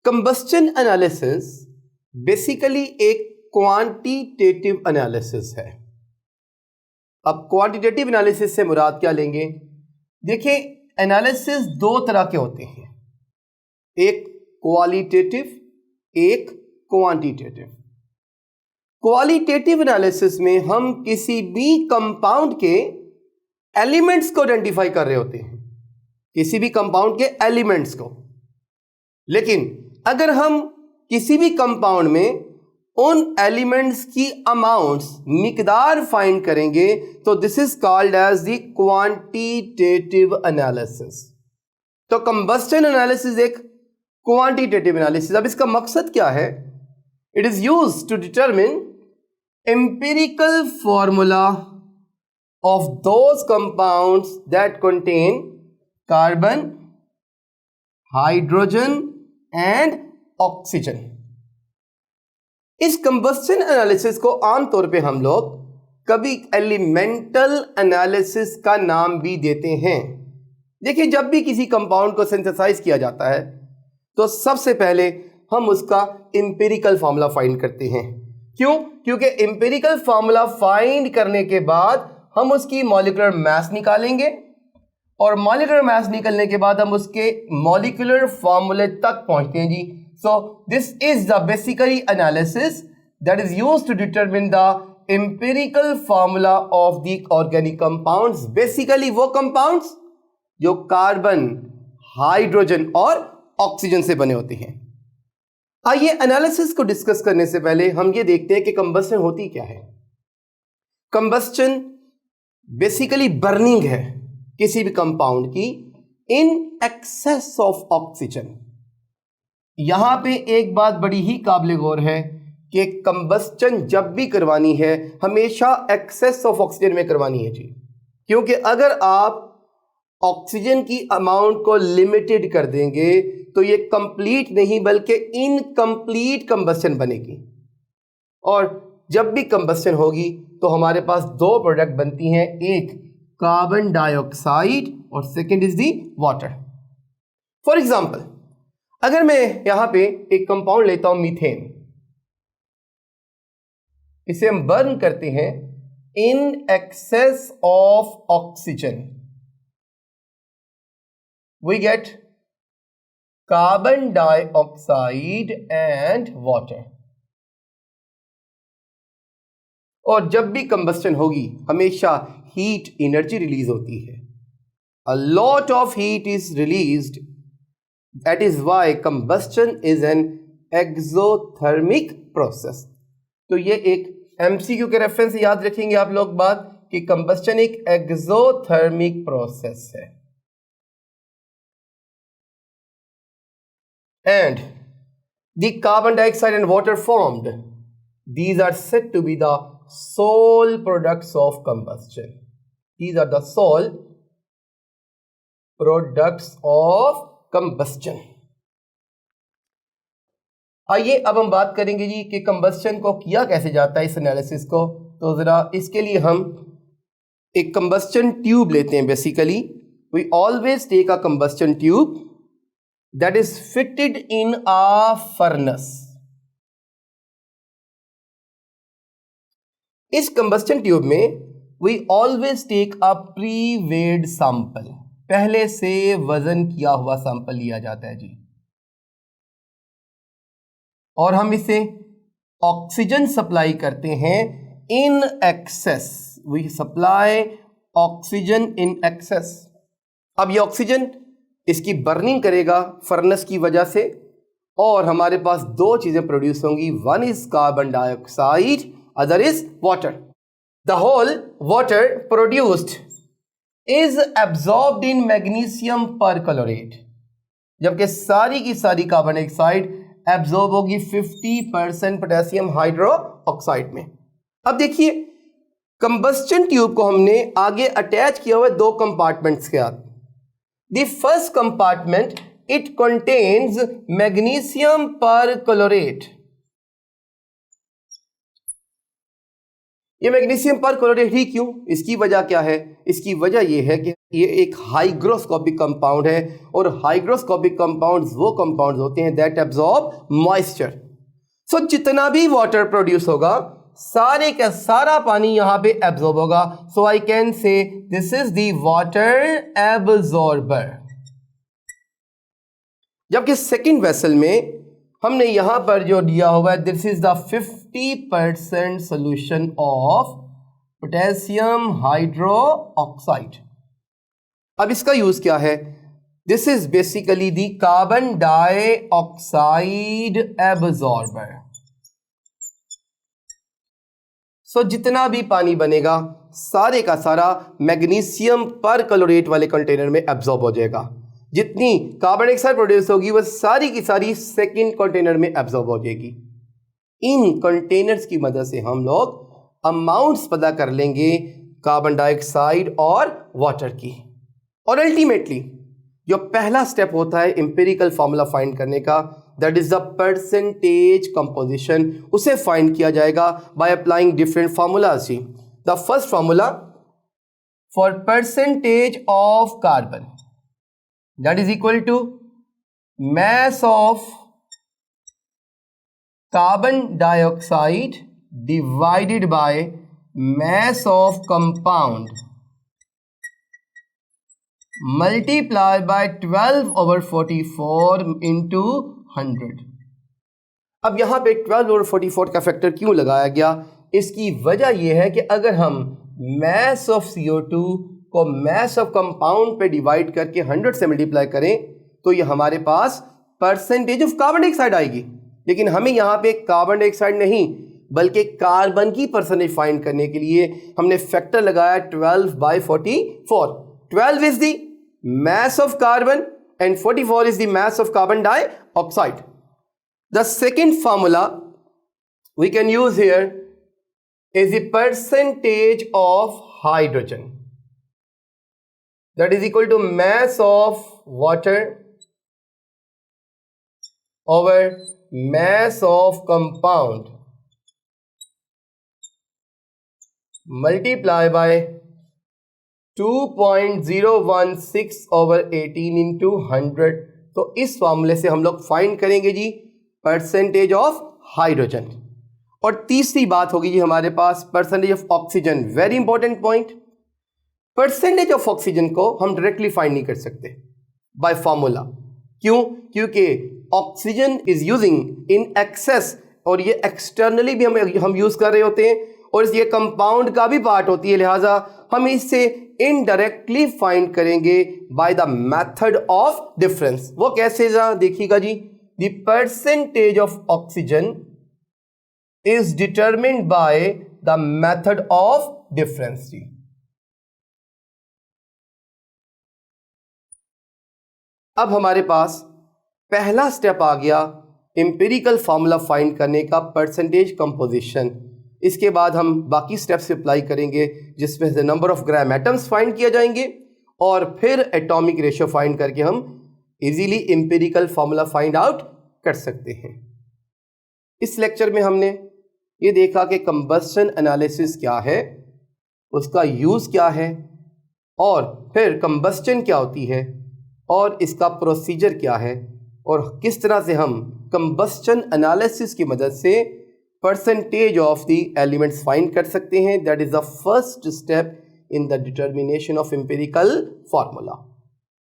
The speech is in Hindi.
कंबस्शन एनालिसिस बेसिकली एक क्वांटिटेटिव एनालिसिस है। अब क्वांटिटेटिव एनालिसिस से मुराद क्या लेंगे? देखिए, एनालिसिस दो तरह के होते हैं, एक क्वालिटेटिव, एक क्वांटिटेटिव। क्वालिटेटिव एनालिसिस में हम किसी भी कंपाउंड के एलिमेंट्स को आइडेंटिफाई कर रहे होते हैं, किसी भी कंपाउंड के एलिमेंट्स को। लेकिन अगर हम किसी भी कंपाउंड में उन एलिमेंट्स की अमाउंट्स, मिकदार फाइंड करेंगे तो this is called as the quantitative analysis. तो कंबस्शन एनालिसिस एक क्वांटिटेटिव एनालिसिस। अब इसका मकसद क्या है? It is used to determine empirical formula of those compounds that contain carbon, hydrogen and oxygen। इस कंबस्शन एनालिसिस को आमतौर पे हम लोग कभी एलिमेंटल एनालिसिस का नाम भी देते हैं। देखिए, जब भी किसी कंपाउंड को सिंथेसाइज किया जाता है तो सबसे पहले हम उसका एम्पिरिकल फार्मूला फाइंड करते हैं। क्यों? क्योंकि एम्पिरिकल फार्मूला फाइंड करने के बाद हम उसकी मॉलिक्यूलर मास निकालेंगे और मॉलिक्यूलर मास निकलने के बाद हम उसके मॉलिक्यूलर फॉर्मूले तक पहुंचते हैं जी। So this is the basically analysis that is used to determine the empirical formula of the organic compounds. Basically वो कंपाउंड्स जो कार्बन, हाइड्रोजन और ऑक्सीजन से बने होते हैं। आइए एनालिसिस को डिस्कस करने से पहले हम ये देखते हैं कि कंबस्शन होती क्या है। कंबस्शन बेसिकली बर्निंग है किसी भी कंपाउंड की इन एक्सेस ऑफ ऑक्सीजन। यहां पे एक बात बड़ी ही काबिल गौर है कि कंबस्शन जब भी करवानी है हमेशा एक्सेस ऑफ ऑक्सीजन में करवानी है जी। क्योंकि अगर आप ऑक्सीजन की अमाउंट को लिमिटेड कर देंगे तो ये कंप्लीट नहीं बल्कि इनकम्प्लीट कंबस्शन बनेगी। और जब भी कंबस्शन होगी तो हमारे पास दो प्रोडक्ट बनती हैं, एक कार्बन डाइऑक्साइड और second is the water. For example, अगर मैं यहां पे एक कंपाउंड लेता हूं मीथेन, इसे हम बर्न करते हैं in excess of oxygen, we get carbon dioxide and water. और जब भी कंबस्शन होगी हमेशा हीट एनर्जी रिलीज होती है। A lot of heat is released, that is why combustion is an exothermic process. तो ये एक एमसीक्यू के रेफरेंस से याद रखेंगे आप लोग बात कि कंबस्शन एक एक्सोथर्मिक प्रोसेस है। And the carbon dioxide and water formed, these are said to be the sole products of combustion. These are the sole products of combustion. आइए अब हम बात करेंगे जी कि कंबस्शन को किया कैसे जाता है, इस एनालिसिस को। तो जरा इसके लिए हम एक कंबस्शन ट्यूब लेते हैं। Basically we always take a combustion tube that is fitted in a furnace. इस कंबस्शन ट्यूब में we always take a pre weighed sample, पहले से वजन किया हुआ सैंपल लिया जाता है जी। और हम इसे ऑक्सीजन सप्लाई करते हैं in excess, we supply oxygen in excess. अब ये ऑक्सीजन इसकी बर्निंग करेगा फर्नेस की वजह से और हमारे पास दो चीजें प्रोड्यूस होंगी, one is carbon dioxide, other is water. The whole water produced is absorbed in magnesium perchlorate, जबकि सारी की सारी कार्बन डाइऑक्साइड एब्जॉर्ब होगी 50% पोटेशियम हाइड्रोक्साइड में। अब देखिए, कंबस्शन ट्यूब को हमने आगे अटैच किया हुआ है दो कंपार्टमेंट्स के साथ। The first compartment it contains magnesium perchlorate. ये मैग्नीशियम परक्लोरेट ही क्यों? इसकी वजह क्या है? इसकी वजह ये है कि ये एक हाइग्रोस्कोपिक कंपाउंड है और हाइग्रोस्कोपिक कंपाउंड्स वो कंपाउंड्स होते हैं दैट एब्जॉर्ब मॉइस्चर। सो जितना भी वाटर प्रोड्यूस होगा सारे का सारा पानी यहां पे एब्जॉर्ब होगा। So I can say this is the water absorber. जबकि सेकेंड वेसल में हमने यहां पर जो दिया हुआ है this is the 50% solution of potassium hydroxide. अब इसका यूज क्या है? This is basically the carbon dioxide absorber. So जितना भी पानी बनेगा सारे का सारा मैग्नीशियम परक्लोरेट वाले कंटेनर में एब्जॉर्ब हो जाएगा। जितनी कार्बन डाइऑक्साइड प्रोड्यूस होगी वह सारी की सारी सेकंड कंटेनर में एब्जॉर्ब हो जाएगी। इन कंटेनर्स की मदद से हम लोग अमाउंट्स पता कर लेंगे कार्बन डाइऑक्साइड और वाटर की। और अल्टीमेटली जो पहला स्टेप होता है एम्पिरिकल फार्मूला फाइंड करने का that is the percentage composition, उसे फाइंड किया जाएगा by applying different formulas. The first formula for percentage of carbon that is equal to mass of carbon dioxide divided by mass of compound multiplied by 12/44 into 100। अब यहां पे 12/44 का फैक्टर क्यों लगाया गया? इसकी वजह यह है कि अगर हम mass of CO2 को मैस ऑफ कंपाउंड पे डिवाइड करके 100 से मल्टीप्लाई करें तो ये हमारे पास परसेंटेज ऑफ कार्बन डाइऑक्साइड आएगी। लेकिन हमें यहाँ पे कार्बन डाइऑक्साइड नहीं बल्कि कार्बन की परसेंटेज फाइंड करने के लिए हमने फैक्टर लगाया 12/44। 12 is the mass of carbon and 44 is the mass of carbon dioxide. The second formula we can use here is the percentage of hydrogen. That is equal to mass of water over mass of compound multiply by 2.016/18 into 100। तो इस फॉर्मूले से हम लोग फाइंड करेंगे जी परसेंटेज ऑफ हाइड्रोजन। और तीसरी बात होगी जी हमारे पास percentage of oxygen. Very important point. Percentage of oxygen को हम डायरेक्टली फाइंड नहीं कर सकते बाय फार्मूला। क्यों? क्योंकि oxygen is using in excess और ये एक्सटर्नली भी हम यूज कर रहे होते हैं और ये कंपाउंड का भी पार्ट होती है, लिहाजा हम इससे इनडायरेक्टली फाइंड करेंगे by the method of difference. वो कैसे जरा देखिएगा जी। The percentage of oxygen is determined by the method of difference जी। अब हमारे पास पहला स्टेप आ गया एम्पिरिकल फार्मूला फाइंड करने का परसेंटेज कंपोजिशन। इसके बाद हम बाकी स्टेप्स अप्लाई करेंगे जिसमें से number of gram atoms find किया जाएंगे और फिर एटॉमिक रेशियो फाइंड करके हम easily empirical formula find out कर सकते हैं। इस लेक्चर में हमने ये देखा कि कंबस्शन एनालिसिस क्या है, उसका यूज़ क्या है और फिर कंबस्शन क्या होती है और इसका प्रोसीजर क्या है और किस तरह से हम कंबस्शन एनालिसिस की मदद से percentage of the elements find कर सकते हैं। That is the first step in the determination of empirical formula.